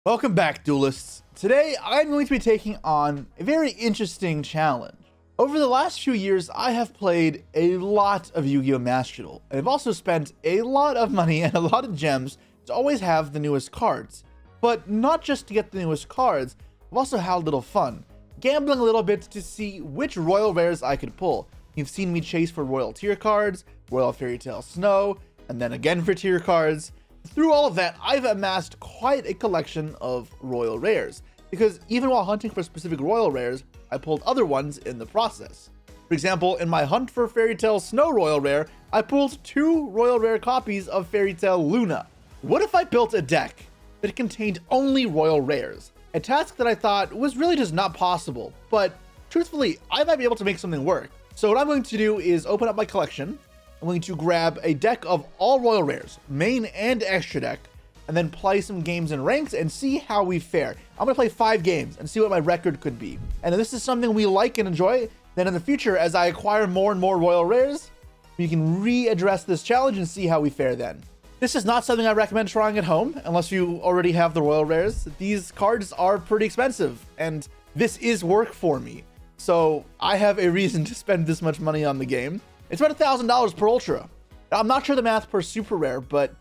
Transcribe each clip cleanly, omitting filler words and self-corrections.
Welcome back, duelists. Today, I'm going to be taking on a very interesting challenge. Over the last few years, I have played a lot of Yu-Gi-Oh! Master Duel, and I've also spent a lot of money and a lot of gems to always have the newest cards. But not just to get the newest cards, I've also had a little fun, gambling a little bit to see which royal rares I could pull. You've seen me chase for royal tier cards, royal fairy tale snow, and then again for tier cards. Through all of that, I've amassed quite a collection of royal rares, because even while hunting for specific royal rares, I pulled other ones in the process. For example, in my hunt for Fairy Tale Snow royal rare, I pulled 2 royal rare copies of Fairy Tale Luna. What if I built a deck that contained only royal rares? A task that I thought was really just not possible, but truthfully, I might be able to make something work. So what I'm going to do is open up my collection. I'm going to grab a deck of all royal rares, main and extra deck, and then play some games in ranks and see how we fare. I'm going to play 5 games and see what my record could be. And if this is something we like and enjoy, then in the future, as I acquire more and more royal rares, we can readdress this challenge and see how we fare then. This is not something I recommend trying at home, unless you already have the royal rares. These cards are pretty expensive, and this is work for me. So I have a reason to spend this much money on the game. It's about $1,000 per ultra. Now, I'm not sure the math per super rare, but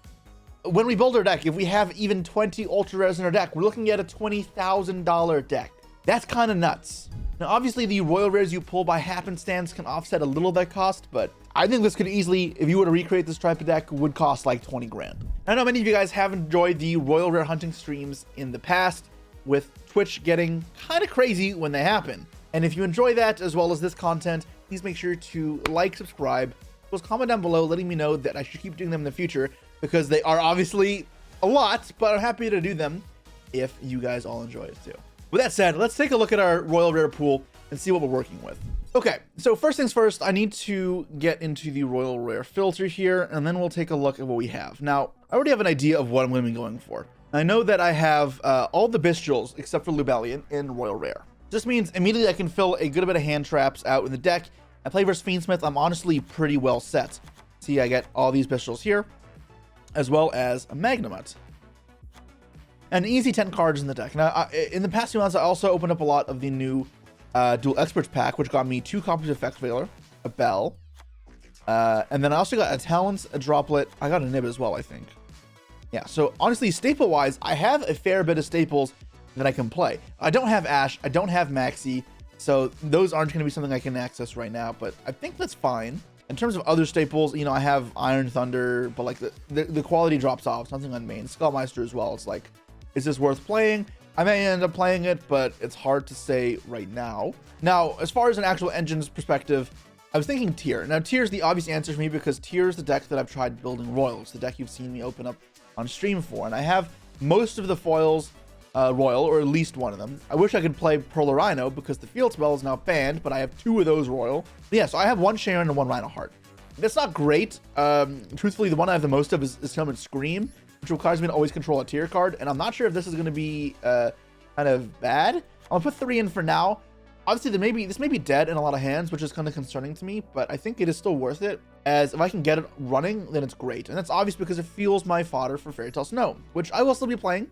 when we build our deck, if we have even 20 ultra rares in our deck, we're looking at a $20,000 deck. That's kind of nuts. Now, obviously, the royal rares you pull by happenstance can offset a little of that cost, but I think this could easily, if you were to recreate this type of deck, would cost like 20 grand. I know many of you guys have enjoyed the royal rare hunting streams in the past, with Twitch getting kind of crazy when they happen. And if you enjoy that, as well as this content, please make sure to like, subscribe, plus comment down below letting me know that I should keep doing them in the future, because they are obviously a lot, but I'm happy to do them if you guys all enjoy it too. With that said, let's take a look at our royal rare pool and see what we're working with. Okay, so first things first, I need to get into the royal rare filter here, and then we'll take a look at what we have. Now, I already have an idea of what I'm going to be going for. I know that I have all the Bestials except for Lubellion in royal rare. This means immediately I can fill a good bit of hand traps out in the deck. I play versus Fiendsmith, I'm honestly pretty well set. See, I get all these Bestials here, as well as a Magnamut. An easy 10 cards in the deck. Now, in the past few months, I also opened up a lot of the new Duel Experts pack, which got me 2 copies of Effect Veiler, a Bell, and then I also got a Talents, a Droplet. I got a Nib as well, I think. Yeah, so honestly, staple-wise, I have a fair bit of staples that I can play. I don't have Ash, I don't have Maxi, so those aren't going to be something I can access right now, but I think that's fine. In terms of other staples, you know, I have Iron Thunder, but like the quality drops off, something on main. Skullmeister as well, it's like, is this worth playing? I may end up playing it, but it's hard to say right now. Now, as far as an actual engine's perspective, I was thinking Tier. Now, Tier is the obvious answer for me because Tier is the deck that I've tried building royal. It's the deck you've seen me open up on stream for, and I have most of the foils royal, or at least one of them. I wish I could play Pearl or Rhino because the field spell is now banned, but I have 2 of those royal. But yeah, so I have 1 Sharon and 1 Rhino Heart. That's not great. Truthfully, the one I have the most of is Helmet Scream, which requires me to always control a tier card, and I'm not sure if this is going to be kind of bad. I'm gonna put 3 in for now. Obviously, this may be dead in a lot of hands, which is kind of concerning to me, but I think it is still worth it, as if I can get it running, then it's great. And that's obvious because it fuels my fodder for Fairy Tale Snow, which I will still be playing.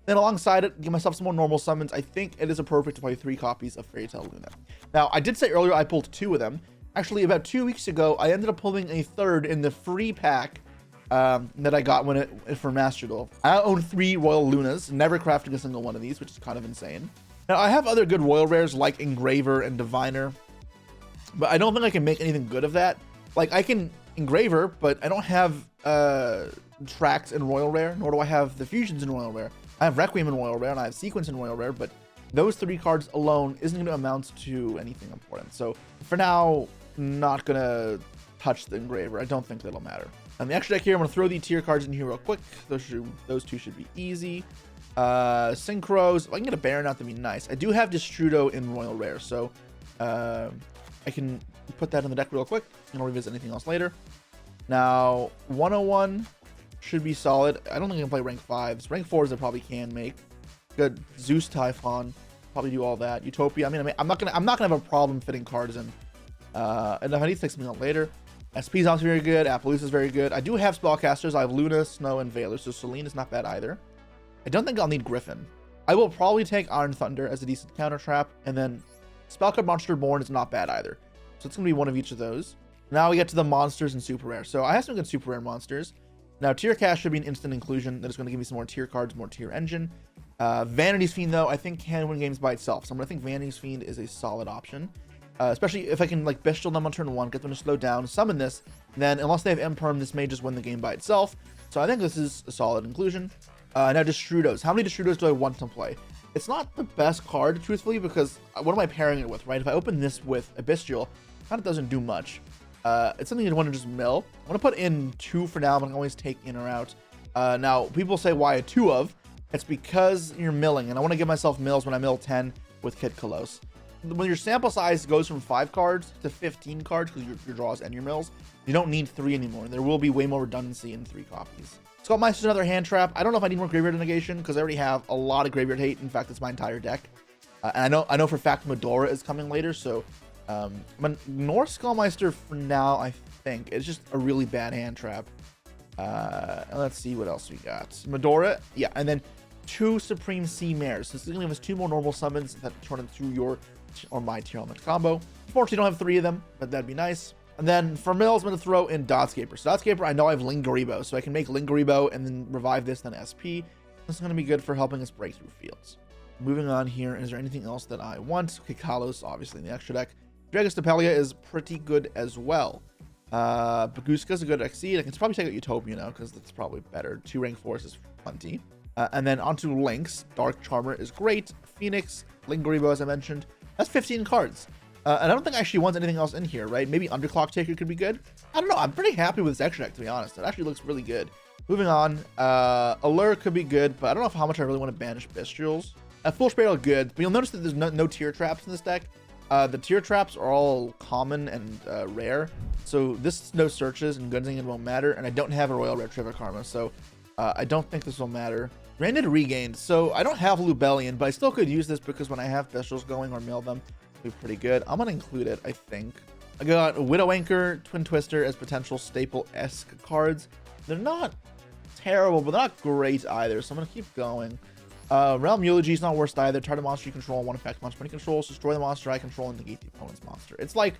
Then alongside it, give myself some more normal summons. I think it is appropriate to play 3 copies of Fairy Tale Luna. Now, I did say earlier I pulled 2 of them. Actually, about 2 weeks ago, I ended up pulling a 3rd in the free pack that I got for Master Duel. I own 3 Royal Lunas, never crafting a single one of these, which is kind of insane. Now, I have other good Royal Rares like Engraver and Diviner, but I don't think I can make anything good of that. Like, I can Engraver, but I don't have Tracks in Royal Rare, nor do I have the Fusions in Royal Rare. I have Requiem in Royal Rare, and I have Sequence in Royal Rare, but those 3 cards alone isn't going to amount to anything important. So, for now, not going to touch the Engraver. I don't think that'll matter. And the extra deck here, I'm going to throw the tier cards in here real quick. Those 2 should be easy. Synchros. If I can get a Baron out, that'd be nice. I do have Destrudo in Royal Rare, so I can put that in the deck real quick, and I'll revisit anything else later. Now, 101 should be solid. I don't think I can play rank 5s. Rank 4s I probably can make. Good. Zeus Typhon. Probably do all that. Utopia. I mean, I'm not gonna have a problem fitting cards in. And if I need to take something out later. SP is also very good. Appaloosa is very good. I do have spellcasters. I have Luna, Snow, and Veiler, so Selene is not bad either. I don't think I'll need Griffin. I will probably take Iron Thunder as a decent counter trap, and then Spellcard Monster Born is not bad either. So it's going to be one of each of those. Now we get to the monsters and super rare. So I have some good super rare monsters. Now tier cash should be an instant inclusion. That is going to give me some more tier cards, more tier engine. Vanity's Fiend, though, I think can win games by itself. So I'm going to think Vanity's Fiend is a solid option. Especially if I can like Bestial them on turn 1, get them to slow down, summon this, then unless they have Imperm, this may just win the game by itself. So I think this is a solid inclusion. Now Destrudos. How many Destrudos do I want to play? It's not the best card, truthfully, because what am I pairing it with, right? If I open this with a Bestial, it kind of doesn't do much. It's something you'd want to just mill. I'm going to put in 2 for now, but I can always take in or out. Now, people say why a 2 of? It's because you're milling, and I want to give myself mills when I mill 10 with Kid Kolos. When your sample size goes from 5 cards to 15 cards, because your draws and your mills, you don't need 3 anymore. There will be way more redundancy in 3 copies. Sculptmeister's another hand trap. I don't know if I need more Graveyard Negation, because I already have a lot of Graveyard Hate. In fact, it's my entire deck. And I know for a fact Medora is coming later, so I'm gonna ignore Skullmeister for now, I think. It's just a really bad hand trap. Let's see what else we got. Medora, yeah, and then 2 Supreme Sea Mares. So this is gonna give us 2 more normal summons that turn into your or my tier element combo. Unfortunately, don't have 3 of them, but that'd be nice. And then for mills, I'm going to throw in Dotscaper. So Dotscaper, I know I have Lingaribo, so I can make Lingaribo and then revive this, then SP. This is going to be good for helping us break through fields. Moving on here, is there anything else that I want? Okay, Kalos, obviously, in the extra deck. Dragostapelia is pretty good as well. Baguska's a good Exceed. I can probably take out Utopia now, because that's probably better. 2 rank 4s is plenty. And then onto Lynx. Dark Charmer is great. Phoenix, Lingaribo, as I mentioned. That's 15 cards. And I don't think I actually want anything else in here, right? Maybe Underclock Taker could be good. I don't know. I'm pretty happy with this extra deck, to be honest. It actually looks really good. Moving on. Allure could be good, but I don't know how much I really want to banish Bestials. Full Spray are good, but you'll notice that there's no tier traps in this deck. The tier traps are all common and rare. So this no searches and Gunzing won't matter. And I don't have a Royal Retriever Karma, so I don't think this will matter. Granted Regained. So I don't have Lubellion, but I still could use this because when I have Bestials going or mill them, be pretty good. I'm gonna include it, I think. I got Widow Anchor, Twin Twister as potential staple-esque cards. They're not terrible, but they're not great either, so I'm gonna keep going. Realm Eulogy is not worst either. Target monster you control, 1 effect monster when it controls, destroy the monster I control, and negate the opponent's monster. It's like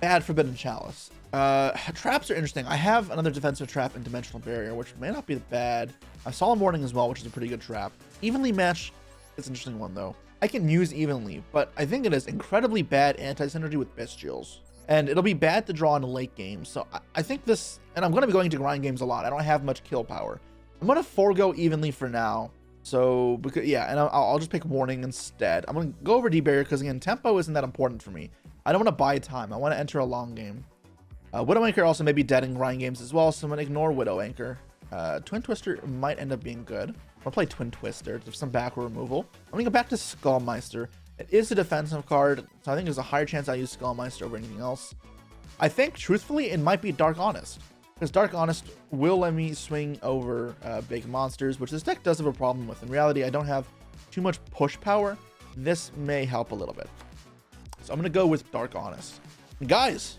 bad Forbidden Chalice. Traps are interesting. I have another defensive trap in Dimensional Barrier, which may not be bad. I saw Solemn Warning as well, which is a pretty good trap. Evenly Match is an interesting one, though. I can use Evenly, but I think it is incredibly bad anti-synergy with Bestials. And it'll be bad to draw in a late game. So I think this, and I'm going to be going to grind games a lot. I don't have much kill power. I'm going to forego Evenly for now. So, because, yeah, and I'll just pick Warning instead. I'm going to go over D-Barrier because, again, tempo isn't that important for me. I don't want to buy time. I want to enter a long game. Widow Anchor also may be dead in grind games as well, so I'm going to ignore Widow Anchor. Twin Twister might end up being good. I'll play Twin Twister. There's some back removal. I'm going to go back to Skullmeister. It is a defensive card, so I think there's a higher chance I use Skullmeister over anything else. I think, truthfully, it might be Dark Honest. Because Dark Honest will let me swing over big monsters, which this deck does have a problem with. In reality, I don't have too much push power. This may help a little bit. So I'm going to go with Dark Honest. And guys,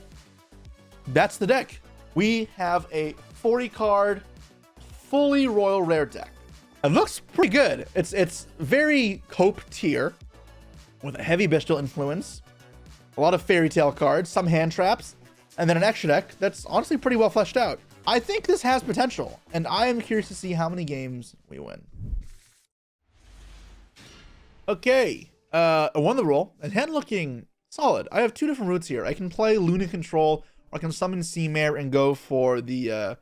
that's the deck. We have a 40-card, fully Royal Rare deck. It looks pretty good. It's very Cope tier, with a heavy Bestial influence, a lot of Fairy Tale cards, some hand traps, and then an extra deck that's honestly pretty well fleshed out. I think this has potential, and I am curious to see how many games we win. Okay, I won the roll, and hand looking solid. I have 2 different routes here. I can play Luna Control, or I can summon Sea Mare and go for the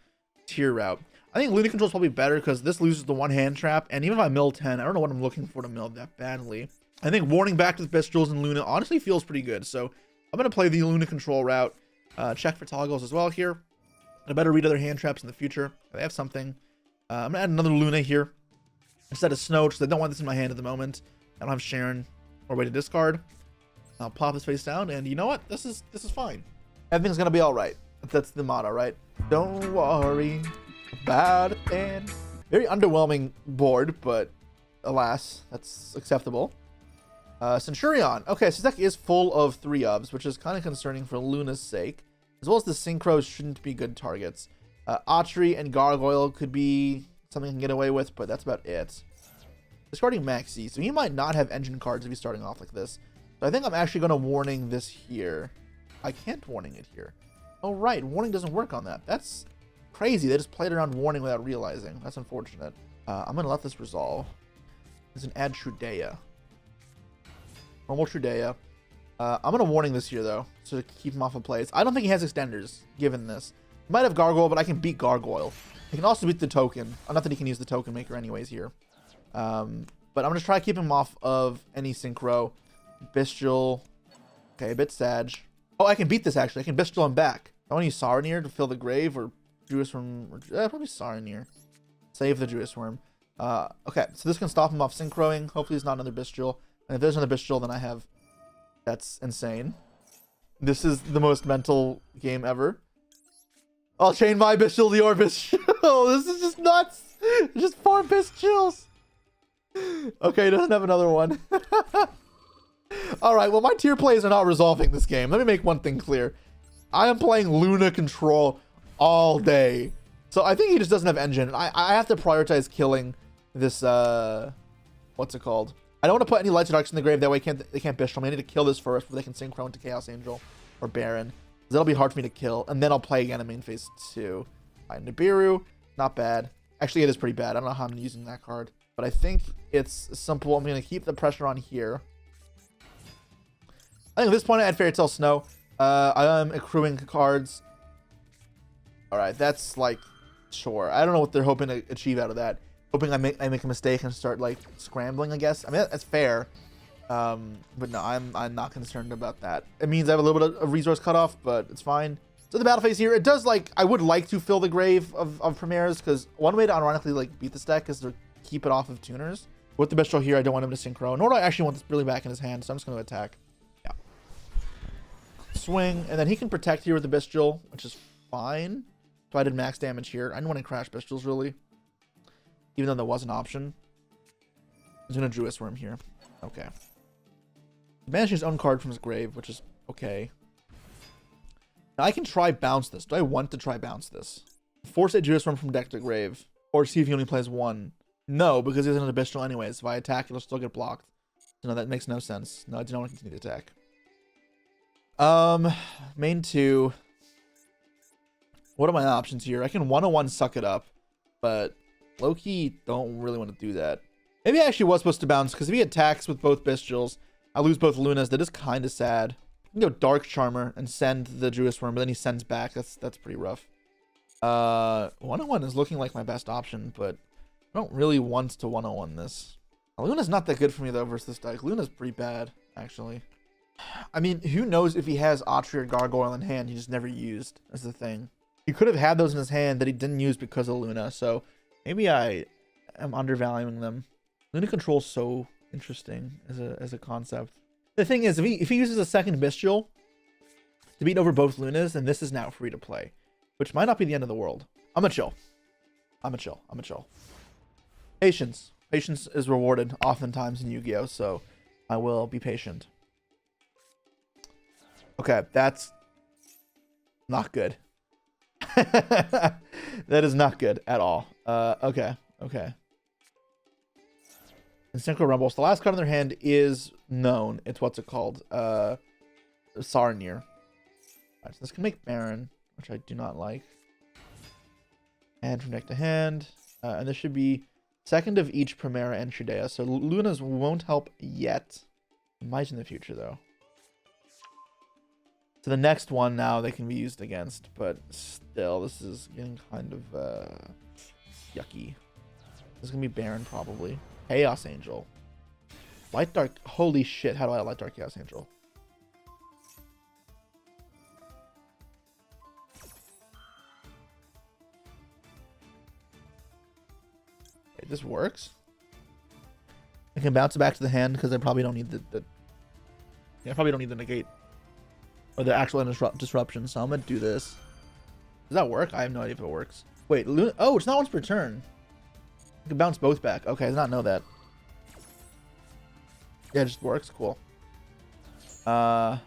tier route. I think Luna Control is probably better because this loses the 1 hand trap, and even if I mill 10, I don't know what I'm looking for to mill that badly. I think Warning back to the Bestials and Luna honestly feels pretty good, so I'm going to play the Luna Control route. Check for toggles as well here. I better read other hand traps in the future. They have something. I'm going to add another Luna here instead of Snow, because I don't want this in my hand at the moment. I don't have Sharon or way to discard. I'll pop his face down, and you know what? This is fine. Everything's going to be all right. That's the motto, right? Don't worry about a thing. Very underwhelming board, but alas, that's acceptable. Centurion. Okay, so this deck is full of 3-ofs, which is kind of concerning for Luna's sake. As well as the Synchros shouldn't be good targets. Autry and Gargoyle could be something I can get away with, but that's about it. discarding Maxi, so he might not have engine cards if he's starting off like this. So I think I'm actually going to warning this here. I can't warning it here. Oh, right. Warning doesn't work on that. That's crazy. They just played around warning without realizing. That's unfortunate. I'm going to let this resolve. There's an add Trudea. Normal Trudea. I'm going to warning this here, though, so to keep him off of plays. I don't think he has extenders, given this. He might have Gargoyle, but I can beat Gargoyle. I can also beat the token. Not that he can use the token maker anyways here. But I'm going to try to keep him off of any synchro. Bestial. Okay, a bit Sag. Oh, I can beat this, actually. I can Bestial him back. I want to use Saronir to fill the grave, or Druid Worm. Probably Saronir. Save the Druid Worm. Okay, so this can stop him off synchroing. Hopefully it's not another Bestial. And if there's another Bestial, then I have... That's insane. This is the most mental game ever. I'll chain my Bestial to your Bestial. This is just nuts. Just 4 Bestials. Okay, he doesn't have another one. Alright, well, my tier plays are not resolving this game. Let me make one thing clear. I am playing Luna Control all day. So I think he just doesn't have engine. I have to prioritize killing this, what's it called? I don't want to put any Lights Darks in the grave. That way they can't Bestial me. I need to kill this first before they can Synchro into Chaos Angel or Baron. That'll be hard for me to kill. And then I'll play again in main phase 2. Alright, Nibiru. Not bad. Actually, it is pretty bad. I don't know how I'm using that card. But I think it's simple. I'm going to keep the pressure on here. I think at this point I add Fairy Tale Snow. I am accruing cards. Alright, that's like, sure. I don't know what they're hoping to achieve out of that. Hoping I make a mistake and start like scrambling, I guess. I mean, that's fair. But no, I'm not concerned about that. It means I have a little bit of resource cutoff, but it's fine. So the battle phase here, it does like, I would like to fill the grave of Premieres, because one way to ironically like beat this deck is to keep it off of tuners. With the Bestial here, I don't want him to synchro, nor do I actually want this really back in his hand, so I'm just going to attack. Yeah. Swing, and then he can protect here with the Bestial, which is fine. So I did max damage here. I didn't want to crash Bestials, really. Even though that was an option. He's going to Druid Worm here. Okay. Banishing his own card from his grave, which is okay. Now I can try bounce this. Do I want to try bounce this? Force a Druid Worm from deck to grave. Or see if he only plays 1. No, because he has another Bestial anyways. If I attack, it'll still get blocked. So no, that makes no sense. No, I do not want to continue to attack. Main 2. What are my options here? I can 101 suck it up. But low-key don't really want to do that. Maybe I actually was supposed to bounce, because if he attacks with both Bestials, I lose both Lunas. That is kind of sad. I can go Dark Charmer and send the Druid Worm, but then he sends back. That's pretty rough. 101 is looking like my best option, but I don't really want to 101 this. Luna's not that good for me, though, versus this deck. Luna's pretty bad, actually. I mean, who knows if he has Atri or Gargoyle in hand he just never used, as the thing. He could have had those in his hand that he didn't use because of Luna, so maybe I am undervaluing them. Luna Control's so interesting as a concept. The thing is, if he uses a second Bestial to beat over both Lunas, then this is now free to play, which might not be the end of the world. I'm gonna chill. Patience. Patience is rewarded oftentimes in Yu-Gi-Oh, so I will be patient. Okay, that's not good. That is not good at all. Okay. And Synchro Rumble. So the last card in their hand is known. It's what's it called? Saronir. Alright, so this can make Baron, which I do not like. And from deck to hand. And this should be second of each Primera and Trudea. So Lunas won't help yet. Might in the future, though. So the next one now they can be used against. But still, this is getting kind of yucky. This is going to be Baron, probably. Chaos Angel. Light Dark. Holy shit, how do I Light Dark Chaos Angel? Okay, this works. I can bounce it back to the hand because I probably don't need I probably don't need the negate or the actual disruption, so I'm gonna do this. Does that work? I have no idea if it works. Wait, oh, it's not once per turn. I can bounce both back. Okay, I did not know that. Yeah, it just works. Cool. I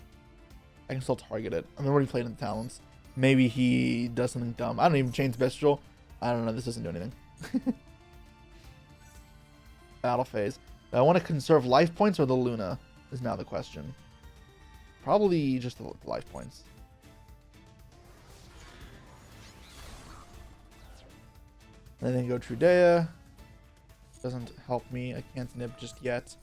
can still target it. I've already played in the Talons. Maybe he does something dumb. I don't even change Bestial. I don't know. This doesn't do anything. battle phase. Do I want to conserve life points or the Luna is now the question. Probably just the life points. And then go Trudea. Doesn't help me. I can't nib just yet.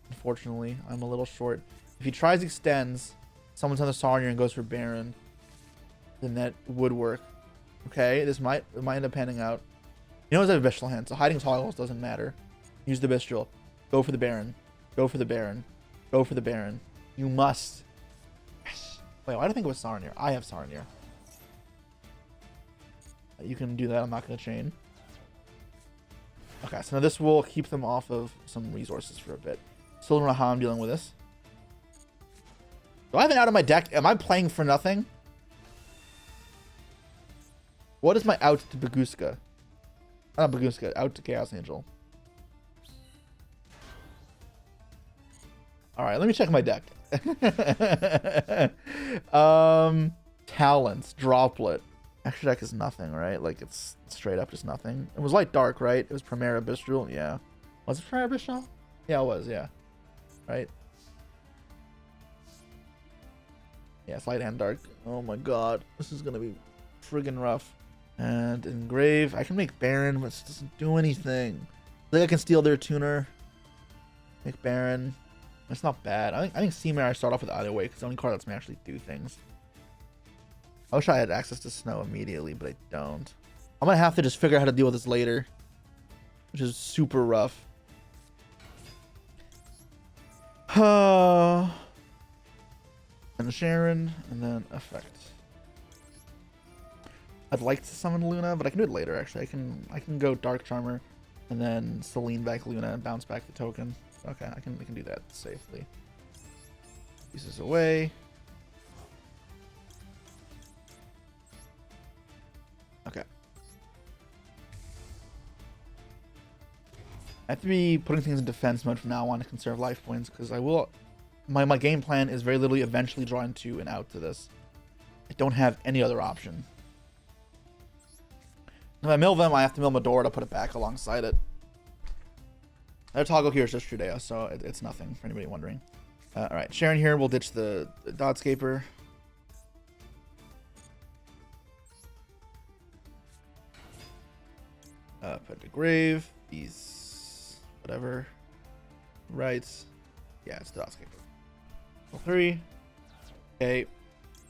Unfortunately, I'm a little short. If he tries extends, someone's on the Sarnier and goes for Baron, then that would work. Okay, it might end up panning out. You know, it's a Bestial hand, so hiding toggles doesn't matter. Use the Bestial. Go for the Baron. Go for the Baron. Go for the Baron. You must. Yes. Wait, why do I think it was Sarnier? I have Sarnier. You can do that. I'm not going to chain. Okay, so now this will keep them off of some resources for a bit. Still don't know how I'm dealing with this. Do I have an out of my deck? Am I playing for nothing? What is my out to Baguska? Not Baguska, out to Chaos Angel. Alright, let me check my deck. Talents, Droplet. Extra deck is nothing, right? Like, it's straight up just nothing. It was light dark, right? It was Primera Bistral, yeah. Was it Primera Bistral? Yeah, it was, yeah. Right? Yeah, it's light and dark. Oh my god. This is gonna be friggin' rough. And Engrave. I can make Baron, but it doesn't do anything. I think I can steal their tuner. Make Baron. It's not bad. I think Seamare I start off with either way, because the only card lets me actually do things. I wish I had access to Snow immediately, but I don't. I'm gonna have to just figure out how to deal with this later, which is super rough. And Sharon, and then Effect. I'd like to summon Luna, but I can do it later. Actually, I can go Dark Charmer, and then Selene back Luna and bounce back the token. Okay, I can do that safely. Pieces away. Okay. I have to be putting things in defense mode from now on to conserve life points, because I will. My game plan is very literally eventually draw into and out to this. I don't have any other option. If I mill them, I have to mill Medora to put it back alongside it. Their toggle here is just Trudea, so it's nothing for anybody wondering. Alright, Sharon here. We'll ditch the Dotscaper. Put the Grave. These. Whatever. Right. Yeah, it's the Dotscaper. 3. Okay.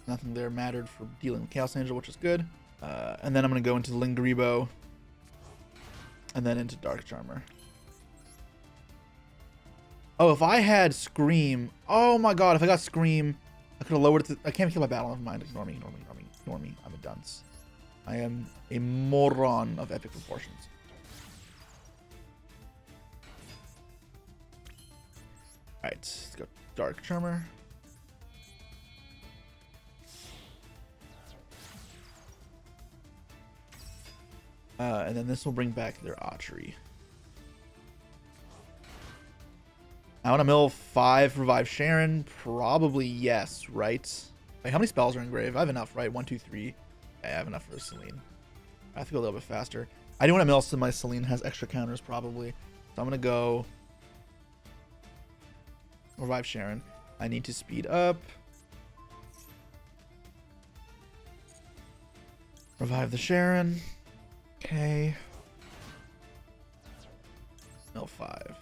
Nothing there mattered for dealing with Chaos Angel, which is good. And then I'm going to go into Lingaribo. And then into Dark Charmer. Oh, if I had Scream. Oh my god, if I got Scream, I could have lowered it to, I can't kill my battle. Never mind. Ignore me. I'm a dunce. I am a moron of epic proportions. Alright, let's go Dark Charmer. And then this will bring back their Archery. I want to mill 5 revive Sharon. Probably yes, right? Wait, how many spells are in Grave? I have enough, right? 1, 2, 3. I have enough for Selene. I have to go a little bit faster. I do want to mill so my Selene has extra counters probably. So I'm going to go revive Sharon. I need to speed up. Revive the Sharon. Okay. Mill 5.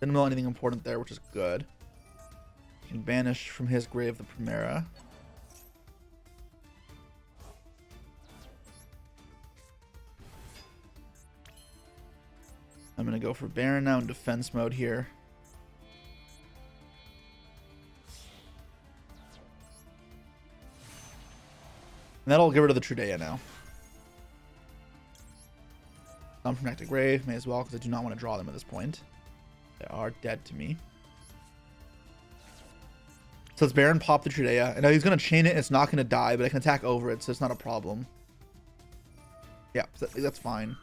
Didn't mill anything important there, which is good. Can banish from his grave the Primera. I'm going to go for Baron now in defense mode here. And that'll get rid of the Trudea now. Some from Nectar Grave, may as well, because I do not want to draw them at this point. They are dead to me. So it's Baron pop the Trudea. And now he's going to chain it, and it's not going to die, but I can attack over it, so it's not a problem. Yeah, that's fine.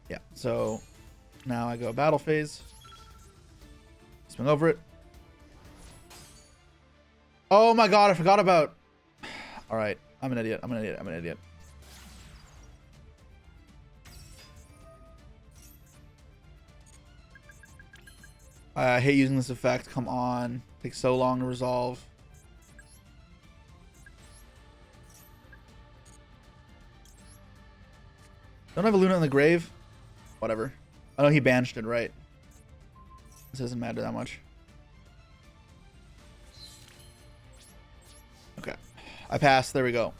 Yeah, so now I go battle phase. Swing over it. Oh my god, I forgot about... Alright, I'm an idiot. I'm an idiot. I'm an idiot. I hate using this effect. Come on. Takes so long to resolve. Don't I have a Luna in the grave? Whatever. I know he banished it, right? This doesn't matter that much. Okay. I passed. There we go.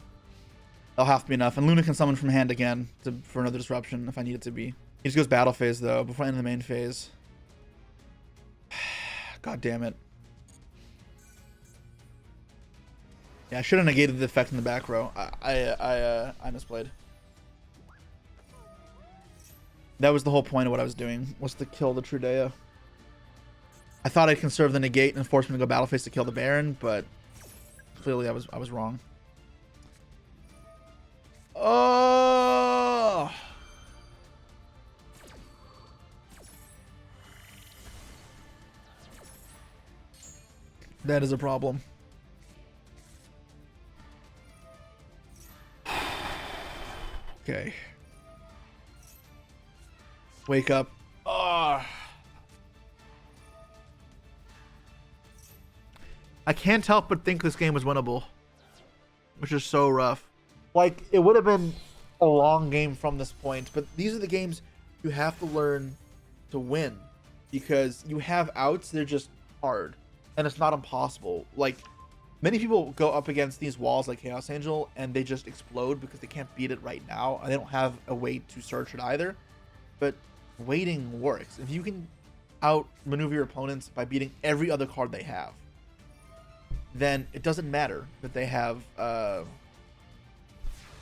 That'll have to be enough. And Luna can summon from hand again for another disruption if I need it to be. He just goes battle phase, though, before I enter the main phase. God damn it. Yeah, I should have negated the effect in the back row. I misplayed. That was the whole point of what I was doing, was to kill the Trudea. I thought I'd conserve the negate and force him to go battle phase to kill the Baron, but clearly I was wrong. Oh! That is a problem. Okay. Wake up. Oh. I can't help but think this game was winnable, which is so rough. Like, it would have been a long game from this point, but these are the games you have to learn to win, because you have outs, they're just hard, and it's not impossible. Like, many people go up against these walls like Chaos Angel, and they just explode because they can't beat it right now, and they don't have a way to search it either. But waiting works. If you can outmaneuver your opponents by beating every other card they have, then it doesn't matter that they have the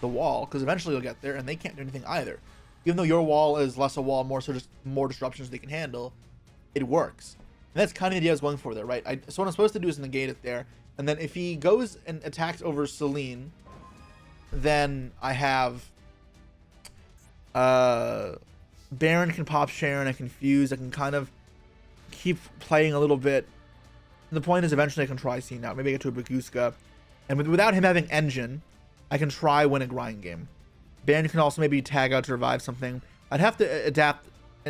wall, because eventually you'll get there and they can't do anything either. Even though your wall is less a wall, more so just more disruptions they can handle, it works. And that's kind of the idea I was going for there, right? So what I'm supposed to do is negate it there, and then if he goes and attacks over Celine, then I have Baron can pop Sharon, I can fuse, I can kind of keep playing a little bit. And the point is eventually I can try seeing out. Maybe I get to a Baguska. And without him having Engine, I can try win a grind game. Baron can also maybe tag out to revive something. I'd have to adapt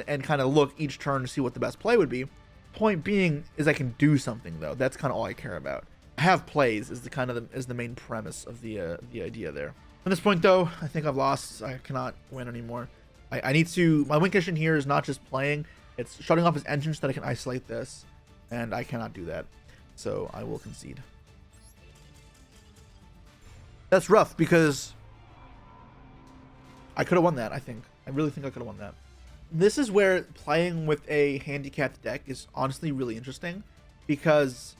and kind of look each turn to see what the best play would be. Point being is I can do something, though. That's kind of all I care about. I have plays is the main premise of the idea there. At this point, though, I think I've lost. I cannot win anymore. I need to... My win condition here is not just playing. It's shutting off his engine so that I can isolate this. And I cannot do that. So I will concede. That's rough because I could have won that, I think. I really think I could have won that. This is where playing with a handicapped deck is honestly really interesting, because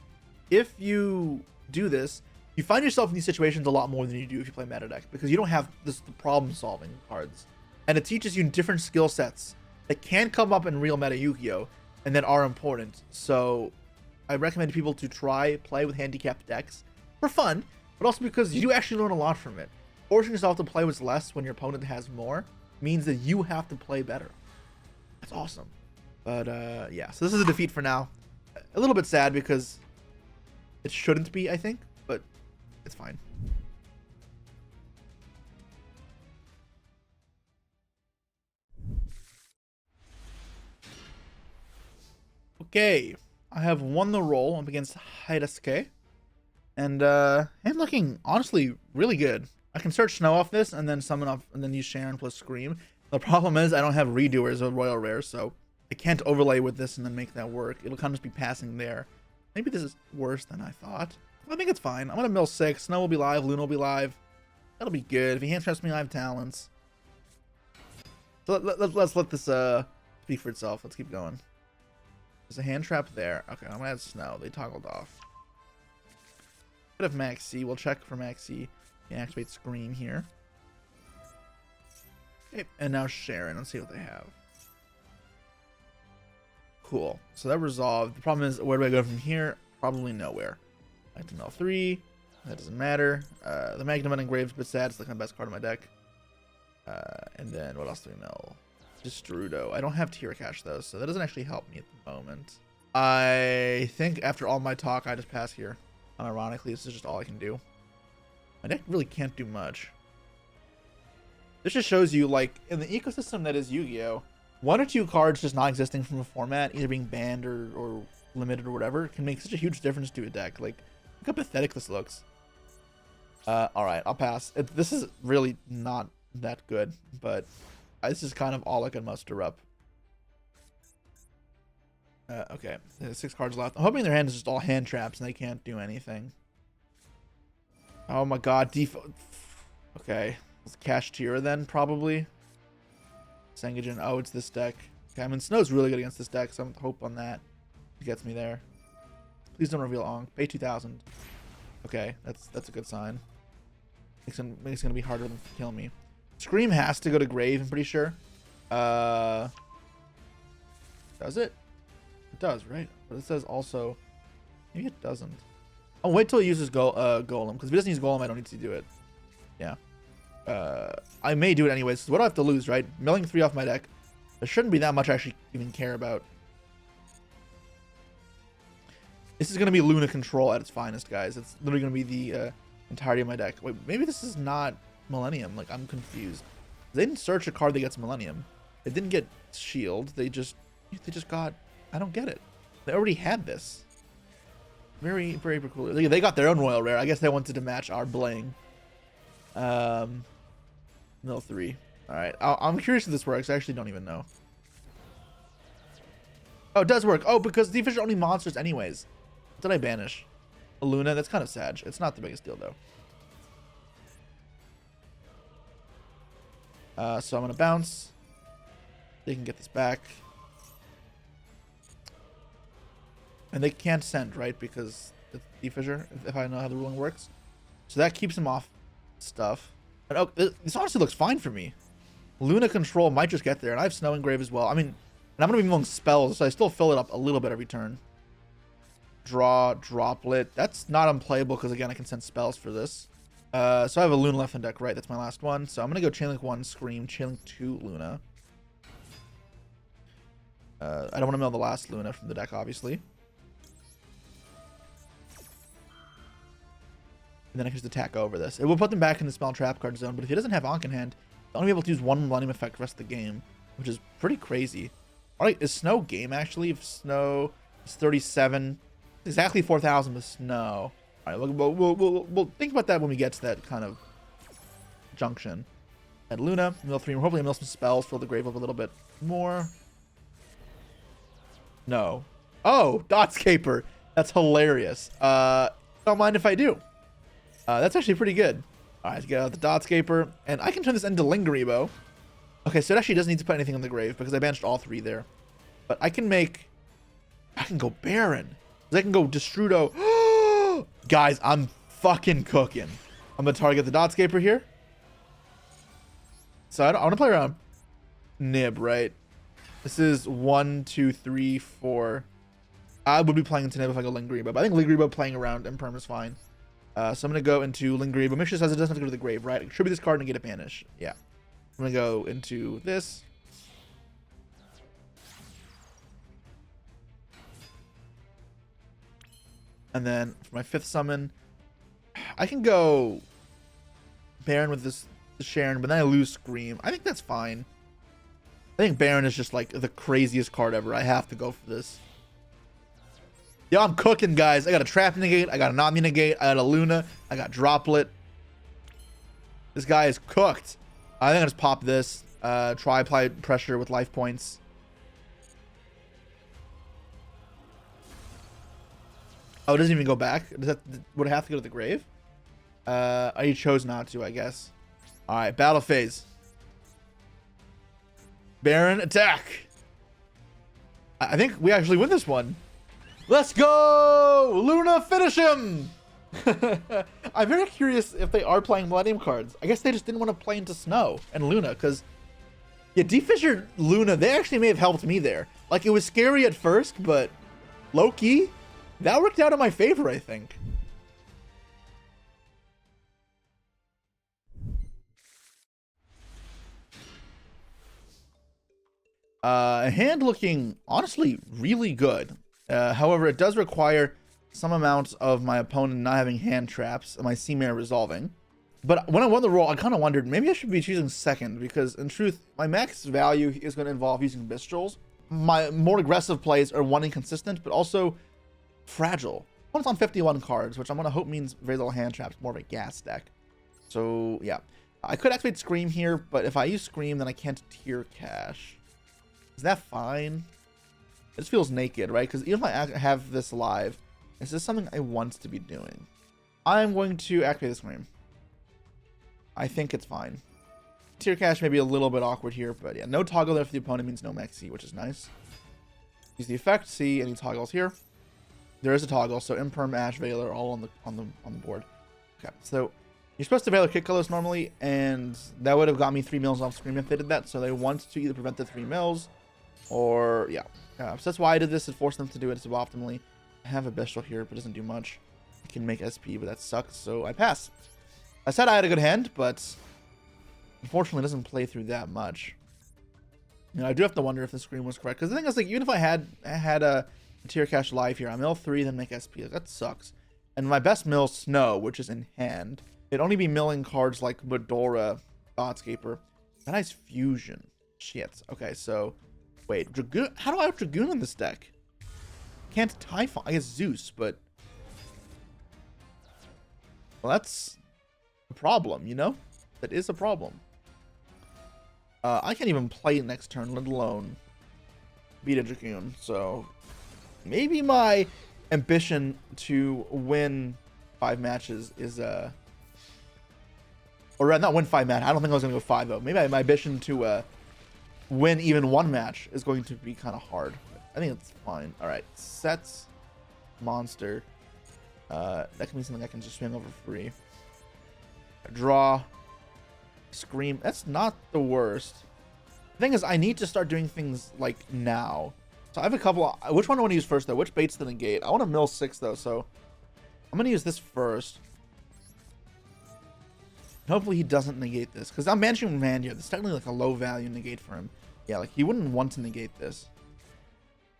if you do this, you find yourself in these situations a lot more than you do if you play meta deck, because you don't have the problem solving cards, and it teaches you different skill sets that can come up in real meta Yu-Gi-Oh and that are important. So I recommend people to play with handicapped decks for fun, but also because you actually learn a lot from it. Forcing yourself to play with less when your opponent has more means that you have to play better. That's awesome. But yeah, so this is a defeat for now. A little bit sad because it shouldn't be, I think, but it's fine. Okay, I have won the roll up against Haidaske, and I'm looking honestly really good. I can search Snow off this and then summon off and then use Sharon plus Scream. The problem is I don't have Redoers or Royal Rare, so I can't overlay with this and then make that work. It'll kind of just be passing there. Maybe this is worse than I thought. I think it's fine. I'm gonna mill 6. Snow will be live. Luna will be live. That'll be good. If he hand traps me, I have talents. So let's let this speak for itself. Let's keep going. There's a hand trap there. Okay, I'm gonna add Snow. They toggled off. Bit of Max C. We'll check for Max C. Can activate Scream here. Okay, and now Sharon. Let's see what they have. Cool. So that resolved. The problem is, where do I go from here? Probably nowhere. I have to mill 3. That doesn't matter. The Magnum Engraved's a bit sad. It's like the best card in my deck. And then what else do we mill? Destrudo. I don't have Tier Cash though, so that doesn't actually help me at the moment. I think after all my talk, I just pass here. Unironically, this is just all I can do. My deck really can't do much. This just shows you, like, in the ecosystem that is Yu-Gi-Oh, 1 or 2 cards just not existing from a format, either being banned or limited or whatever, can make such a huge difference to a deck. Like, look how pathetic this looks. Alright, I'll pass. This is really not that good, but this is kind of all I can muster up. Okay, there's 6 cards left. I'm hoping their hand is just all hand traps and they can't do anything. Oh my god, okay. It's Kashtira then, probably. Sengajin. Oh, it's this deck. Okay, I mean, Snow's really good against this deck, so I'm hope on that. It gets me there. Please don't reveal Ong. Pay 2,000. Okay, that's a good sign. Makes it gonna be harder than to kill me. Scream has to go to grave, I'm pretty sure. Does it? It does, right? But it says also... Maybe it doesn't. Oh, wait till he uses Golem, because if he doesn't use Golem, I don't need to do it. Yeah. I may do it anyways, because what do I have to lose, right? Milling 3 off my deck. There shouldn't be that much I actually even care about. This is going to be Luna Control at its finest, guys. It's literally going to be the entirety of my deck. Wait, maybe this is not Millennium. Like, I'm confused. They didn't search a card that gets Millennium. They didn't get Shield. They just got... I don't get it. They already had this. Very, very peculiar. They got their own Royal Rare. I guess they wanted to match our bling. Mill 3. Alright. I'm curious if this works. I actually don't even know. Oh, it does work. Oh, because these fish are only monsters anyways. What did I banish? A Luna? That's kind of sad. It's not the biggest deal, though. So I'm going to bounce. They can get this back. And they can't send, right? Because it's D-Fissure, if I know how the ruling works. So that keeps him off stuff. And oh, this honestly looks fine for me. Luna Control might just get there. And I have Snow Engrave as well. I mean, and I'm going to be among spells, so I still fill it up a little bit every turn. Draw, Droplet. That's not unplayable because, again, I can send spells for this. So I have a Luna left in deck, right? That's my last one. So I'm going to go Chainlink 1, Scream, Chainlink 2, Luna. I don't want to mill the last Luna from the deck, obviously. And then I can just attack over this. It will put them back in the spell trap card zone, but if he doesn't have Ankh in hand, he'll only be able to use 1 Millennium effect the rest of the game, which is pretty crazy. Alright, is Snow game actually? If Snow is 37, exactly 4,000 with Snow. Alright, we'll think about that when we get to that kind of junction. And Luna, mill 3, hopefully mill some spells, fill the grave up a little bit more. No. Oh, Dotscaper. That's hilarious. Don't mind if I do. That's actually pretty good. Alright, get out the Dotscaper. And I can turn this into Lingeribo. Okay, so it actually doesn't need to put anything on the grave because I banished all 3 there. But I can go Baron. I can go Destrudo. Guys, I'm fucking cooking. I'm going to target the Dotscaper here. So I want to play around Nib, right? This is 1, 2, 3, 4. I would be playing into Nib if I go Lingeribo. But I think Lingeribo playing around Imperm is fine. So I'm going to go into Lingeribo. Make sure it says it doesn't have to go to the grave, right? Attribute this card and get a banish. Yeah. I'm going to go into this. And then for my 5th summon, I can go Baron with this Sharon, but then I lose Scream. I think that's fine. I think Baron is just like the craziest card ever. I have to go for this. Yo, I'm cooking, guys. I got a Trap Negate. I got an Omni Negate. I got a Luna. I got Droplet. This guy is cooked. I think I just pop this. Try apply pressure with life points. Oh, it doesn't even go back. Would it have to go to the grave? I chose not to, I guess. All right, battle phase. Baron, attack. I think we actually win this one. Let's go! Luna, finish him! I'm very curious if they are playing Millennium cards. I guess they just didn't want to play into Snow and Luna, because... Yeah, D-Fissure Luna, they actually may have helped me there. Like, it was scary at first, but... low-key, that worked out in my favor, I think. Hand looking, honestly, really good. However, it does require some amount of my opponent not having hand traps and my sea mare resolving. But when I won the roll, I kind of wondered, maybe I should be choosing second, because in truth, my max value is going to involve using Bistrels. My more aggressive plays are one, inconsistent, but also fragile. Opponent's on 51 cards, which I'm going to hope means very little hand traps, more of a gas deck. So, yeah. I could activate Scream here, but if I use Scream, then I can't tier cash. Is that fine? It just feels naked, right? Because even if I have this live, is this something I want to be doing? I'm going to activate the Scream. I think it's fine. Tier cash may be a little bit awkward here, but yeah, no toggle there for the opponent means no max C, which is nice. Use the effect, see any toggles here. There is a toggle, so Imperm, Ash, Veiler, all on the board. Okay, so you're supposed to Veiler kick colors normally, and that would have got me 3 mils off screen if they did that. So they want to either prevent the 3 mils, or yeah. So that's why I did this, to force them to do it suboptimally. I have a Bestial here, but it doesn't do much. I can make SP, but that sucks, so I pass. I said I had a good hand, but unfortunately it doesn't play through that much. You know, I do have to wonder if the screen was correct, because the thing is, like, even if I had a tier cash live here, I mill 3, then make SP. That sucks. And my best mill Snow, which is in hand. It'd only be milling cards like Medora, Godscaper. That nice fusion. Shit. Okay, so wait, Dragoon. How do I have Dragoon in this deck? Can't Typhon. I guess Zeus, but well, that's a problem, you know? That is a problem. I can't even play next turn, let alone beat a Dragoon. So maybe my ambition to win 5 matches is or not win 5 matches. I don't think I was gonna go 5-0. Maybe my ambition to win even 1 match is going to be kind of hard. I think it's fine. All right, sets, monster. That can be something I can just swing over free. Draw, Scream. That's not the worst. The thing is, I need to start doing things like now. So I have a couple. Which one do I want to use first, though? Which bait's the negate? I want to mill 6, though, so I'm going to use this first. Hopefully he doesn't negate this, because I'm banishing man here. This is technically like a low value negate for him. Yeah, like he wouldn't want to negate this.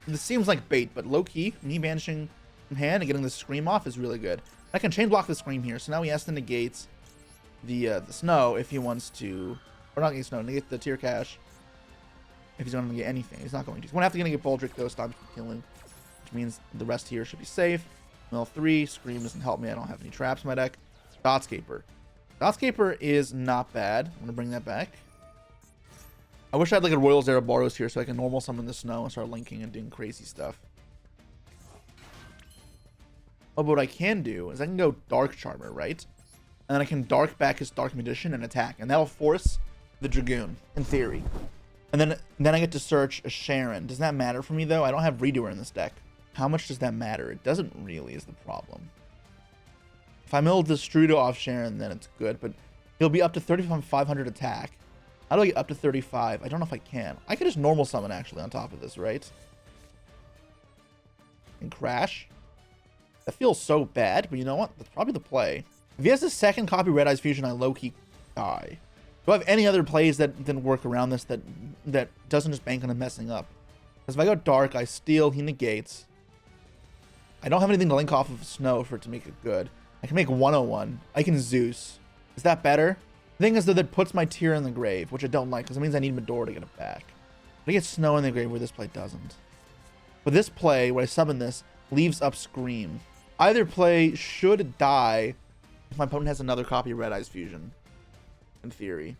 This seems like bait, but low key, me banishing from hand and getting the Scream off is really good. I can chain block the Scream here, so now he has to negate the Snow if he wants to, or not negate Snow, negate the tier cash. If he's going to negate anything, he's not going to. He's going to have to negate Baldric though, stop killing, which means the rest here should be safe. Mill 3, Scream doesn't help me. I don't have any traps in my deck. Godscaper. Godscaper is not bad. I'm going to bring that back. I wish I had like a Royal Ouroboros here so I can normal summon the Snow and start linking and doing crazy stuff. Oh, but what I can do is I can go Dark Charmer, right? And then I can Dark back his Dark Magician and attack. And that'll force the Dragoon, in theory. And then I get to search a Sharon. Does that matter for me, though? I don't have Redoer in this deck. How much does that matter? It doesn't really, is the problem. If I mill the Strudo off Sharon, then it's good. But he'll be up to 3,500 attack. How do I get up to 35? I don't know if I can. I could just normal summon, actually, on top of this, right? And crash. That feels so bad, but you know what? That's probably the play. If he has a second copy Red Eyes Fusion, I low-key die. Do I have any other plays that work around this that doesn't just bank on him messing up? Because if I go Dark, I steal, he negates. I don't have anything to link off of Snow for it to make it good. I can make 101. I can Zeus. Is that better? The thing is, though, that puts my tier in the grave, which I don't like, because it means I need Medora to get it back. But I get Snow in the grave where this play doesn't. But this play, where I summon this, leaves up Scream. Either play should die if my opponent has another copy of Red Eyes Fusion, in theory.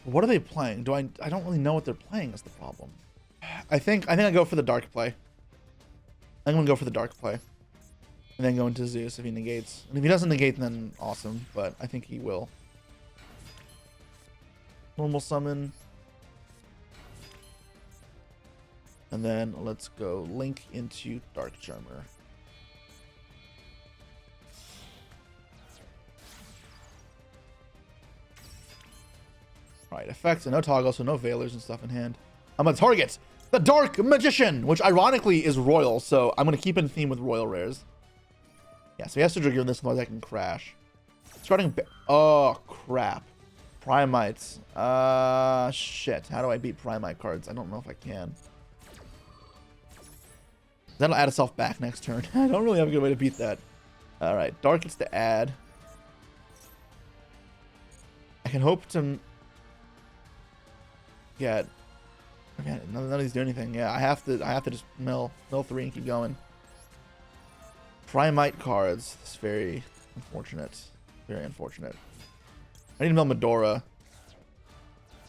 What are they playing? I don't really know what they're playing is the problem. I think I go for the Dark play. I'm going to go for the Dark play. And then go into Zeus if he negates. And if he doesn't negate, then awesome. But I think he will. Normal summon. And then let's go link into Dark Charmer. Alright, effects and no toggle, so no Veilers and stuff in hand. I'm gonna target the Dark Magician, which ironically is Royal, so I'm gonna keep in theme with Royal rares. Yeah, so he has to trigger this, otherwise I can crash. Starting. Oh, crap. Primites. Shit. How do I beat Primite cards? I don't know if I can. That'll add itself back next turn. I don't really have a good way to beat that. All right, Dark gets to add. I can hope to get. Okay, none of these do anything. Yeah, I have to just mill 3 and keep going. Primite cards. It's very unfortunate. Very unfortunate. I need to mill Medora.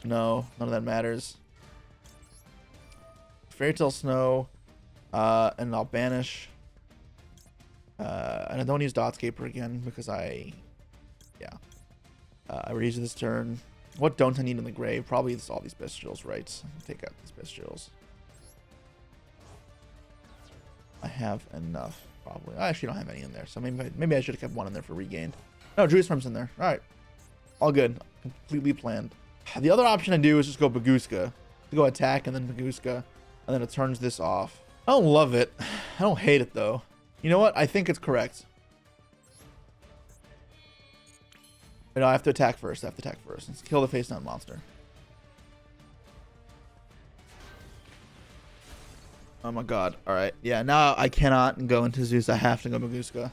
No, none of that matters. Fairy Tale Snow. And I'll banish. And I don't use Dotscaper again because I already used this turn. What don't I need in the grave? Probably it's all these bestials, right? Take out these bestials. I have enough, probably. I actually don't have any in there, so maybe I should have kept one in there for regained. No, Druid Swarm's in there. All right, all good, completely planned. The other option I do is just go Baguska, go attack and then Baguska, and then it turns this off. I don't love it. I don't hate it though. You know what? I think it's correct. But no, I have to attack first. Let's kill the face down monster. Oh my god. Alright. Yeah, now I cannot go into Zeus. I have to go Baguska.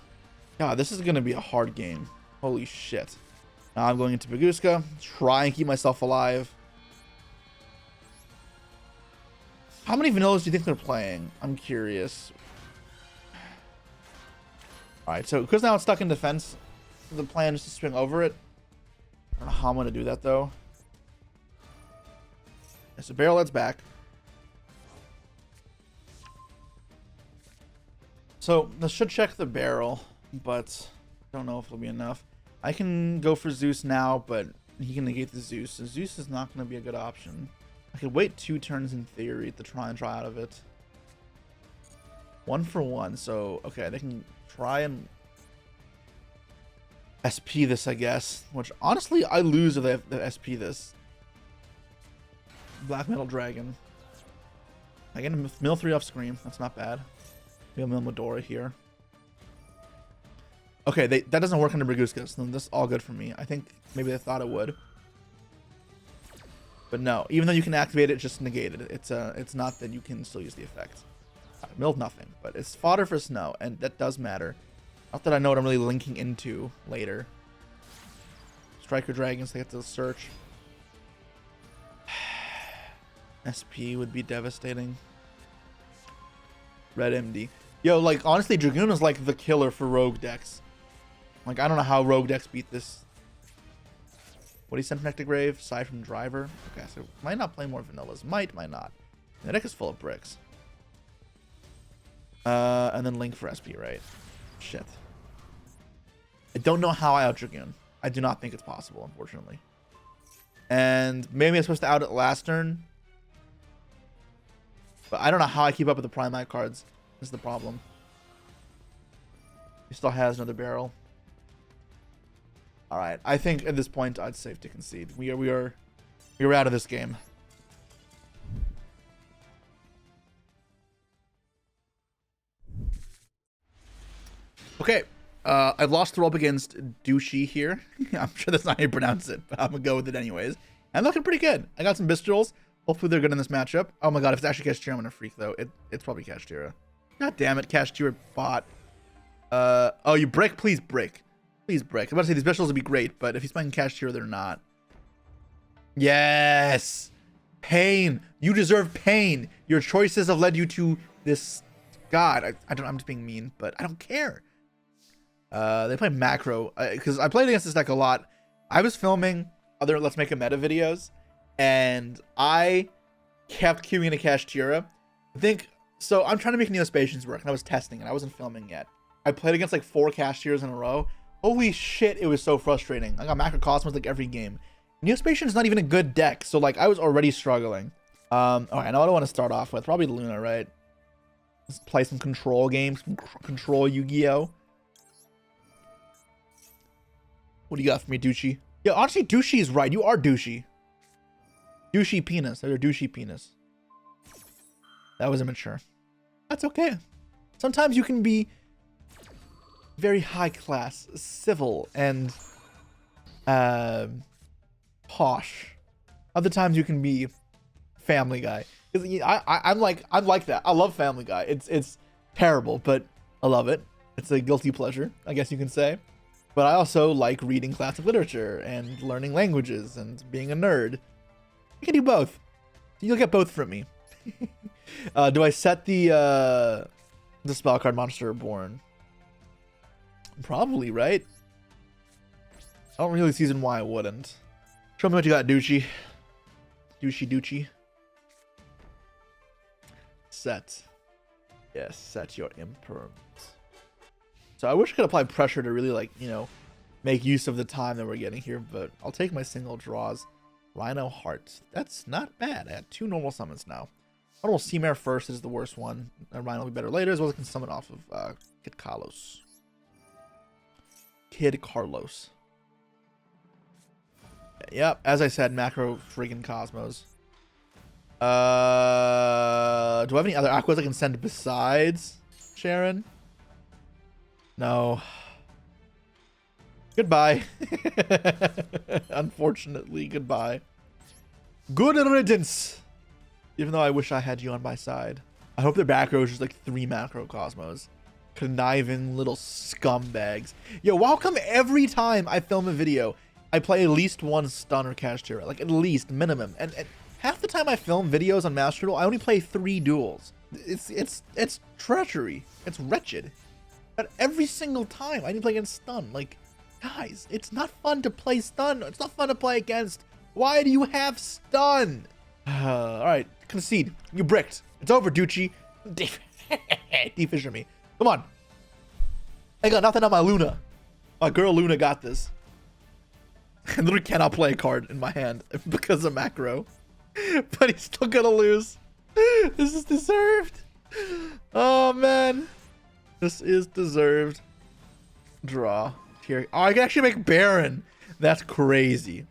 God, this is going to be a hard game. Holy shit. Now I'm going into Baguska. Try and keep myself alive. How many vanillas do you think they're playing? I'm curious. Alright, so because now it's stuck in defense, the plan is to swing over it. I don't know how I'm going to do that, though. Yeah, so barrel heads back. So this should check the barrel, but I don't know if it'll be enough. I can go for Zeus now, but he can negate the Zeus. So Zeus is not going to be a good option. I could wait 2 turns in theory to try out of it. 1 for 1, so okay, they can try and SP this, I guess. Which honestly, I lose if they have to SP this. Black Metal Dragon. I get a mill 3 off Scream. That's not bad. Maybe I'll mill Medora here. Okay, that doesn't work under Baguska, so this is all good for me. I think maybe they thought it would. But no, even though you can activate it, just negate it. It's not that you can still use the effect. I milled nothing, but it's fodder for snow, and that does matter. Not that I know what I'm really linking into later. Striker Dragons, they get to search. SP would be devastating. Red MD. Yo, like, honestly, Dragoon is like the killer for rogue decks. Like, I don't know how rogue decks beat this. What do you send from Neck to Grave? Aside from Driver? Okay, so might not play more vanillas. Might not. The deck is full of bricks. And then Link for SP, right? Shit. I don't know how I out Dragoon. I do not think it's possible, unfortunately. And maybe I'm supposed to out it last turn. But I don't know how I keep up with the Primite cards. This is the problem. He still has another barrel. Alright, I think at this point I'd safe to concede. We are out of this game. Okay. I lost the roll up against Douchey here. I'm sure that's not how you pronounce it, but I'm gonna go with it anyways. I'm looking pretty good. I got some Bestials. Hopefully they're good in this matchup. Oh my god, if it's actually Kashtira, I'm gonna freak though. It's probably Kashtira. God damn it, Kashtira bot. Oh, you break? Please break. Please break. I'm about to say these Bestials would be great, but if he's playing Kashtira, they're not. Yes! Pain! You deserve pain! Your choices have led you to this. God, I'm just being mean, but I don't care. They play macro because I played against this deck a lot. I was filming other Let's Make a Meta videos, and I kept queuing into Kashtira. I think so. I'm trying to make Neospatians work, and I was testing it. I wasn't filming yet. I played against like 4 Kashtiras in a row. Holy shit, it was so frustrating. I got Macrocosmos like every game. Neospatian is not even a good deck, so like I was already struggling. All right, now what do I want to start off with? Probably Luna, right? Let's play some control games, control Yu-Gi-Oh. What do you got for me, Douchey? Yeah, honestly, Douchey is right. You are Douchey. Douchey penis. There's a Douchey penis. That was immature. That's okay. Sometimes you can be very high class, civil, and posh. Other times you can be Family Guy. I'm like that. I love Family Guy. It's Terrible, but I love it. It's a guilty pleasure, I guess you can say. But I also like reading classic literature and learning languages and being a nerd. I can do both. You'll get both from me. Do I set the spell card Monster Reborn? Probably, right? I don't really see reason why I wouldn't. Show me what you got, Doochie. Doochie. Set. Yes, set your imperms. So I wish I could apply pressure to really, like, you know, make use of the time that we're getting here, but I'll take my single draws. Rhino Heart. That's not bad. I had 2 normal summons now. I will Sea Mare first is the worst one. Rhino will be better later, as well as I can summon off of Kid Carlos. Yep, as I said, macro friggin' Cosmos. Do I have any other aquas I can send besides Sharon? No. Goodbye. Unfortunately, goodbye. Good riddance. Even though I wish I had you on my side. I hope their back row is just like 3 macro Cosmos. Conniving little scumbags. Yo, how come every time I film a video, I play at least 1 stun or Kashtira? Like, at least, minimum. And half the time I film videos on Master Duel, I only play 3 duels. It's treachery. It's wretched. But every single time, I need to play against stun. Like, guys, it's not fun to play stun. It's not fun to play against. Why do you have stun? Alright, concede. You bricked. It's over, Doochie. Defisher me. Come on. I got nothing on my Luna. My girl Luna got this. I literally cannot play a card in my hand because of macro. But he's still gonna lose. This is deserved. Oh, man. This is deserved. Draw. Here. Oh, I can actually make Baron. That's crazy.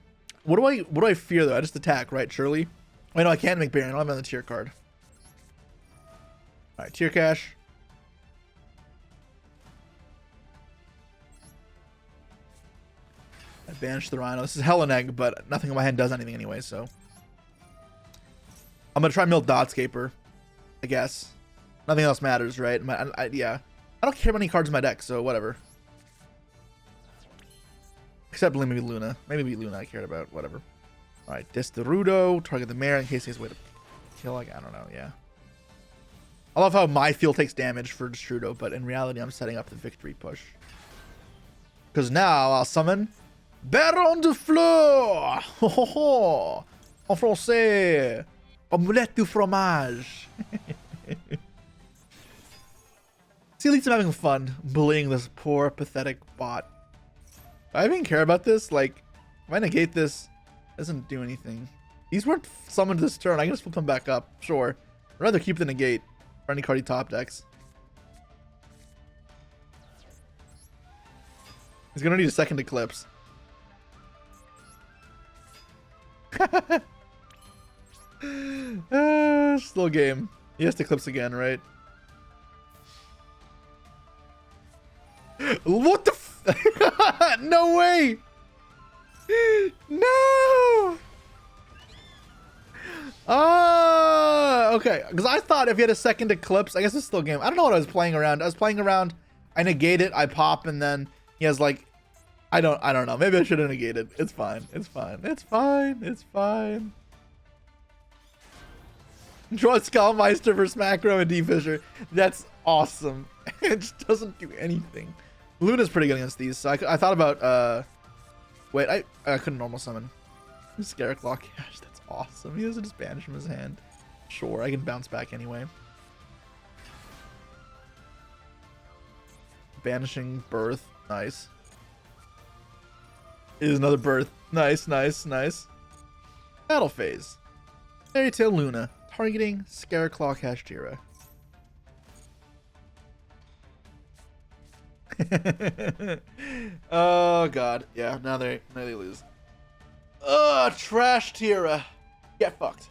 What do I fear, though? I just attack, right? Surely? Wait, no, I can't make Baron. I don't have on the tier card. Alright, tier cash. I banished the Rhino. This is hell an egg, but nothing in my hand does anything anyway, so. I'm gonna try Mill Dotscaper, I guess. Nothing else matters, right? Yeah. I don't care about any cards in my deck, so whatever. Except maybe Luna. Maybe Luna I cared about, whatever. Alright, Destrudo. Target the Mare in case he has a way to kill, like, I don't know, yeah. I love how my field takes damage for Destrudo, but in reality I'm setting up the victory push. Because now I'll summon Baron de Fleur! Ho ho ho! En français! Omelette du fromage! See, at least I'm having fun bullying this poor, pathetic bot. Do I even care about this? Like, if I negate this, it doesn't do anything. These weren't summoned this turn. I can just flip them back up. Sure. I'd rather keep the negate for any card he top decks. He's gonna need a second Eclipse. Slow game. He has to Eclipse again, right? What the f- No way! No! Okay. Because I thought if he had a second Eclipse, I guess it's still a game. I don't know what I was playing around. I was playing around. I negate it. I pop, and then he has like, I don't know. Maybe I should have negated. It's fine. It's fine. It's fine. It's fine. Draw Skullmeister versus Macro and D-Fisher. That's awesome. It just doesn't do anything. Luna's pretty good against these, so I thought about, wait, I couldn't normal summon. Scareclaw Cash, that's awesome. He doesn't just banish from his hand. Sure, I can bounce back anyway. Banishing Birth, nice. Is another Birth, nice, nice, nice. Battle Phase. Fairy Tail Luna, targeting Scareclaw Kashtira. Oh god, yeah. Now they lose. Trash Tira. Get fucked.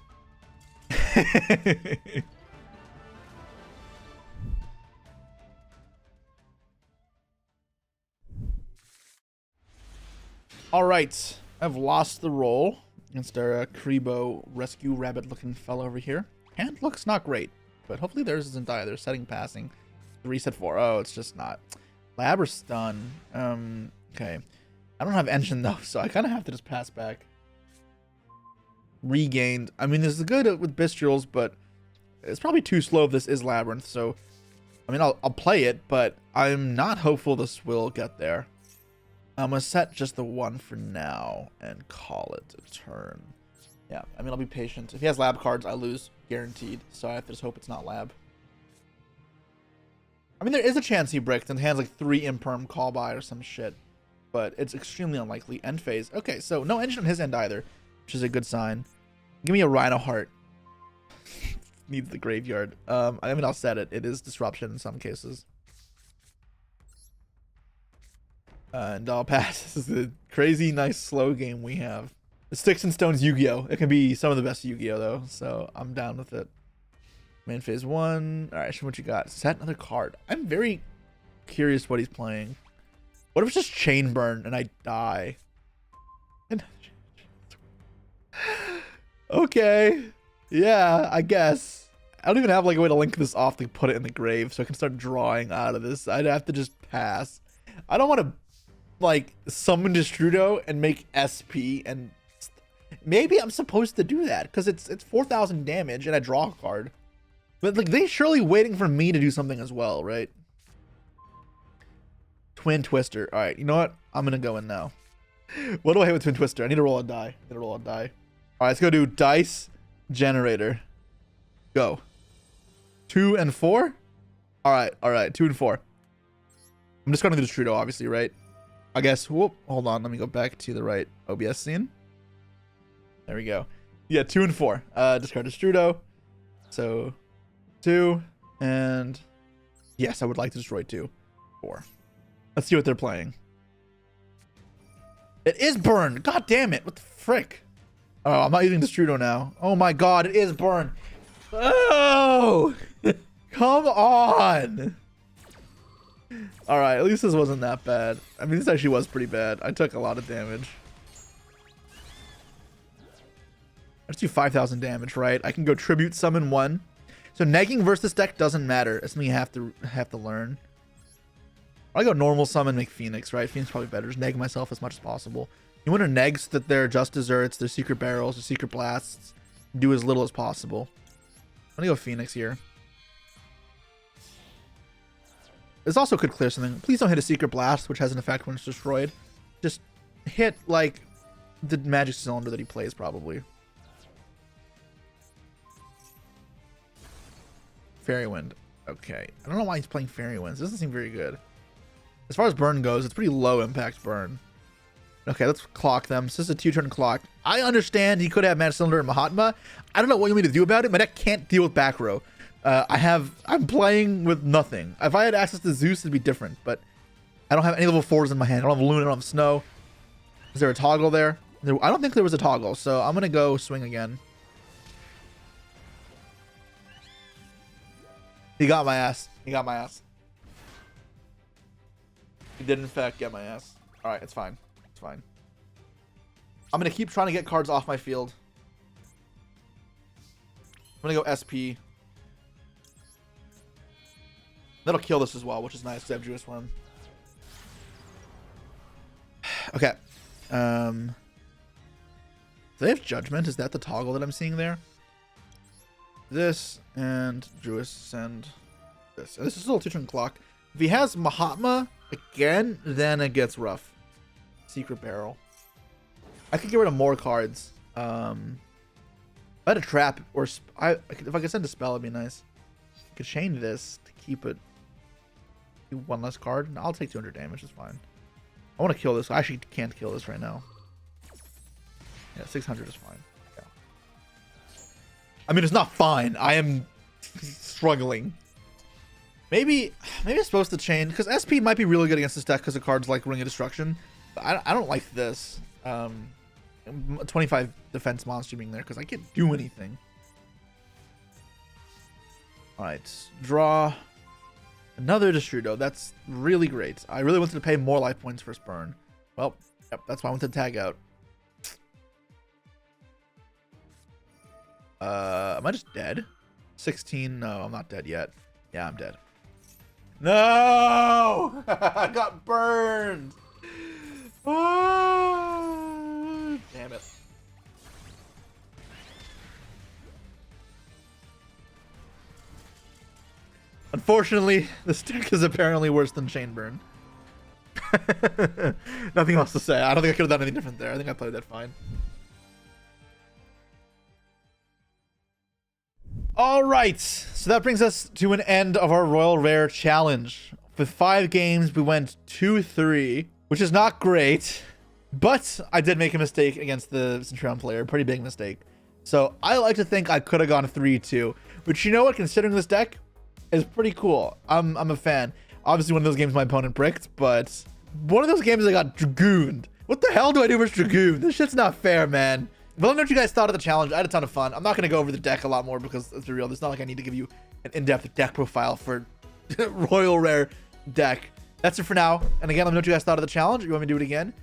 All right, I've lost the roll against our Kribo rescue rabbit-looking fellow over here. Hand looks not great, but hopefully theirs isn't either. Setting passing. Reset 4. Oh, it's just not. Lab or stun? Okay. I don't have engine though, so I kind of have to just pass back. Regained. I mean, this is good with Bestials, but it's probably too slow if this is Labyrinth, so I mean, I'll play it, but I'm not hopeful this will get there. I'm gonna set just the 1 for now and call it a turn. Yeah, I mean, I'll be patient. If he has lab cards, I lose guaranteed, so I have to just hope it's not lab. I mean, there is a chance he bricks and hands like 3 imperm call by or some shit, but it's extremely unlikely. End phase. Okay, so no engine on his end either, which is a good sign. Give me a Rhino Heart. Needs the graveyard. I mean, I'll set it. It is disruption in some cases. And I'll pass. This is a crazy, nice, slow game we have. The Sticks and Stones Yu-Gi-Oh! It can be some of the best Yu-Gi-Oh! Though, so I'm down with it. Main phase 1. All right, show me what you got. Set another card. I'm very curious what he's playing. What if it's just Chain Burn and I die? Okay. Yeah, I guess. I don't even have like a way to link this off to put it in the grave so I can start drawing out of this. I'd have to just pass. I don't want to like summon Destrudo and make SP, and maybe I'm supposed to do that because it's 4,000 damage and I draw a card. But like they surely waiting for me to do something as well, right? Twin Twister. All right, you know what? I'm gonna go in now. What do I hit with Twin Twister? I need to roll a die. All right, let's go do Dice Generator. Go. 2 and 4. All right. 2 and 4. I'm just gonna do Destrudo, obviously, right? I guess. Whoop. Hold on. Let me go back to the right OBS scene. There we go. Yeah, 2 and 4. Discard Destrudo. So 2 and yes, I would like to destroy 2. 4. Let's see what they're playing. It is burn. God damn it. What the frick? Oh, I'm not using Destrudo now. Oh my god, it is burn. Oh! Come on! Alright, at least this wasn't that bad. I mean, this actually was pretty bad. I took a lot of damage. Let's do 5,000 damage, right? I can go Tribute Summon 1. So negging versus this deck doesn't matter. It's something you have to learn. I go normal summon, make Phoenix, right? Phoenix probably better. Just neg myself as much as possible. You want to neg so that they're just desserts, their secret barrels, their secret blasts. Do as little as possible. I'm gonna go Phoenix here. This also could clear something. Please don't hit a secret blast, which has an effect when it's destroyed. Just hit like the magic cylinder that he plays, probably. Fairy Wind. Okay. I don't know why he's playing Fairy Winds. This doesn't seem very good. As far as burn goes, it's pretty low impact burn. Okay, let's clock them. So this is a 2-turn clock. I understand he could have Magic Cylinder and Mahatma. I don't know what you want me to do about it. My deck can't deal with back row. I'm playing with nothing. If I had access to Zeus, it'd be different, but I don't have any level 4s in my hand. I don't have Luna, I don't have Snow. Is there a toggle there? I don't think there was a toggle, so I'm gonna go swing again. He got my ass. He did in fact get my ass. Alright, it's fine. Fine. I'm gonna keep trying to get cards off my field. I'm gonna go SP. That'll kill this as well, which is nice to have Juice Worm. Okay. Do they have Judgment? Is that the toggle that I'm seeing there? This and Druis send this. This is still a 2-turn clock. If he has Mahatma again, then it gets rough. Secret Barrel. I could get rid of more cards. If I had a trap or if I could send a spell, it'd be nice. I could chain this to keep it. Do 1 less card. No, I'll take 200 damage. It's fine. I want to kill this. I actually can't kill this right now. Yeah, 600 is fine. Yeah. I mean, it's not fine. I am struggling. Maybe it's supposed to chain because SP might be really good against this deck because of cards like Ring of Destruction. But I don't like this. 25 defense monster being there because I can't do anything. Alright, draw another Destrudo. That's really great. I really wanted to pay more life points for Spurn. Well, yep, that's why I wanted to tag out. Am I just dead? 16? No, I'm not dead yet. Yeah, I'm dead. No! I got burned. Oh, damn it. Unfortunately, this deck is apparently worse than Chainburn. Nothing else to say. I don't think I could have done anything different there. I think I played that fine. All right, so that brings us to an end of our Royal Rare Challenge. With 5 games, we went 2-3, which is not great, but I did make a mistake against the Centurion player, pretty big mistake. So I like to think I could have gone 3-2, but you know what, considering this deck is pretty cool. I'm a fan. Obviously, one of those games my opponent bricked, but one of those games I got Dragooned. What the hell do I do versus Dragoon? This shit's not fair, man. But let me know what you guys thought of the challenge. I had a ton of fun. I'm not going to go over the deck a lot more because let's be real. It's not like I need to give you an in-depth deck profile for Royal Rare deck. That's it for now. And again, let me know what you guys thought of the challenge. You want me to do it again?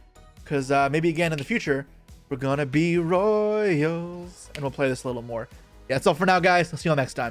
Because maybe again in the future, we're going to be Royals. And we'll play this a little more. Yeah, that's all for now, guys. I'll see you all next time.